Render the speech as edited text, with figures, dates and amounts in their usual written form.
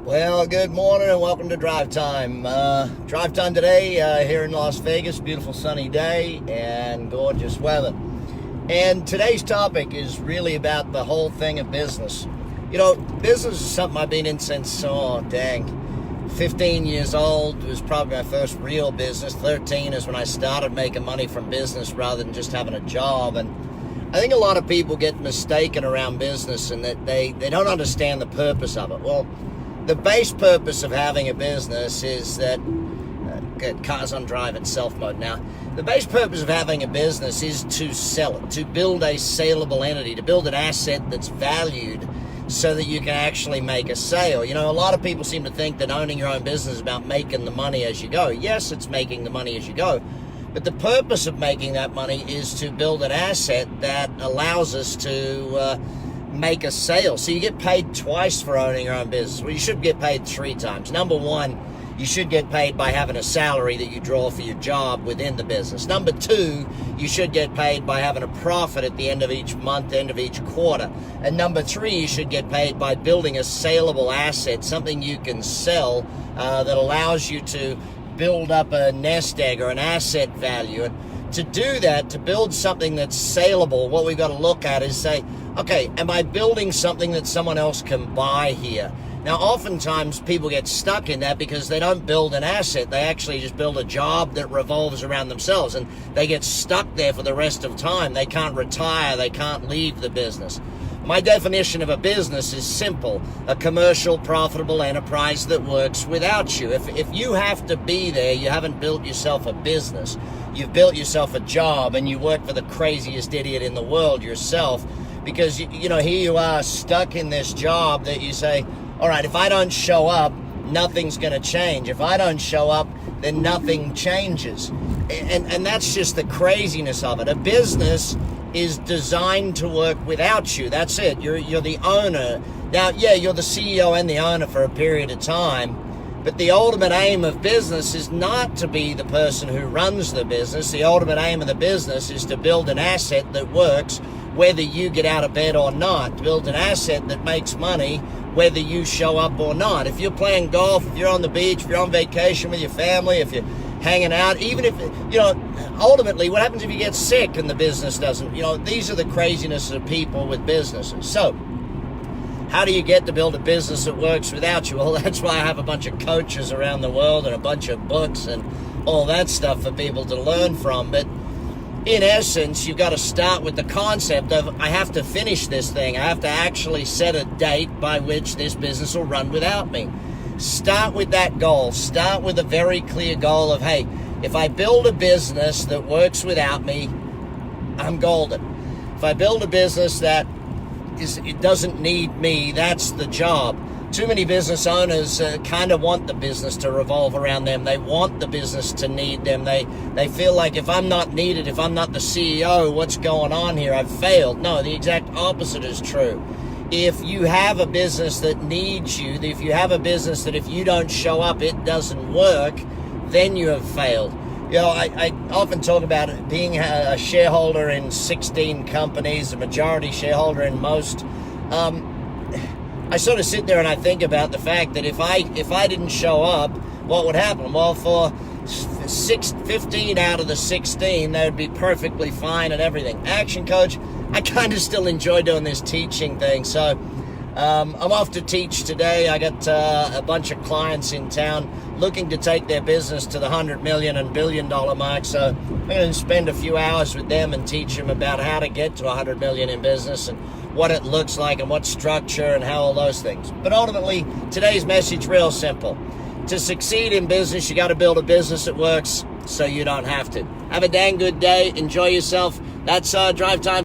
Well, good morning and welcome to Drive Time. Drive Time today here in Las Vegas. Beautiful sunny day and gorgeous weather. And today's topic is really about the whole thing of business. You know, business is something I've been in since, 15 years old. It was probably my first real business. 13 is when I started making money from business rather than just having a job. And I think a lot of people get mistaken around business and that they don't understand the purpose of it. Well, the base purpose of having a business is that, car's on drive in self mode now. The base purpose of having a business is to sell it, to build a saleable entity, to build an asset that's valued so that you can actually make a sale. You know, a lot of people seem to think that owning your own business is about making the money as you go. Yes, it's making the money as you go. But the purpose of making that money is to build an asset that allows us to make a sale. So you get paid twice for owning your own business. Well, you should get paid 3 times. Number one, you should get paid by having a salary that you draw for your job within the business. Number 2, you should get paid by having a profit at the end of each month, end of each quarter. And number 3, you should get paid by building a saleable asset, something you can sell that allows you to build up a nest egg or an asset value. And to do that, to build something that's saleable, what we've got to look at is say, okay, am I building something that someone else can buy here? Now, oftentimes people get stuck in that because they don't build an asset. They actually just build a job that revolves around themselves, and they get stuck there for the rest of time. They can't retire. They can't leave the business. My definition of a business is simple: a commercial, profitable enterprise that works without you. If you have to be there, you haven't built yourself a business. You've built yourself a job, and you work for the craziest idiot in the world yourself, because you know, here you are stuck in this job that you say, all right, if I don't show up, nothing's going to change. If I don't show up, then nothing changes. And that's just the craziness of it. A business is designed to work without you. That's it. You're the owner. Now, yeah, you're the CEO and the owner for a period of time, but the ultimate aim of business is not to be the person who runs the business. The ultimate aim of the business is to build an asset that works whether you get out of bed or not. To build an asset that makes money whether you show up or not. If you're playing golf, if you're on the beach, if you're on vacation with your family, if you're hanging out, even if, you know, ultimately, what happens if you get sick and the business doesn't? You know, these are the craziness of people with businesses. So, how do you get to build a business that works without you? Well, that's why I have a bunch of coaches around the world and a bunch of books and all that stuff for people to learn from. But in essence, you've got to start with the concept of, I have to finish this thing. I have to actually set a date by which this business will run without me. Start with that goal. Start with a very clear goal of, hey, if I build a business that works without me, I'm golden. If I build a business that it doesn't need me, that's the job. Too many business owners kind of want the business to revolve around them. They want the business to need them. They feel like, if I'm not needed, if I'm not the CEO, what's going on here? I've failed. No, the exact opposite is true. If you have a business that needs you, if you have a business that if you don't show up, it doesn't work, then you have failed. You know, I often talk about being a shareholder in 16 companies, a majority shareholder in most. I sort of sit there and I think about the fact that if I didn't show up, what would happen? Well, for 15 out of the 16, they would be perfectly fine and everything. Action Coach, I kind of still enjoy doing this teaching thing. So I'm off to teach today. I got a bunch of clients in town looking to take their business to the 100 million and $1 billion mark. So I'm going to spend a few hours with them and teach them about how to get to 100 million in business and what it looks like and what structure and how all those things. But ultimately, today's message real simple. To succeed in business, you got to build a business that works so you don't have to. Have a dang good day. Enjoy yourself. That's Drive Time.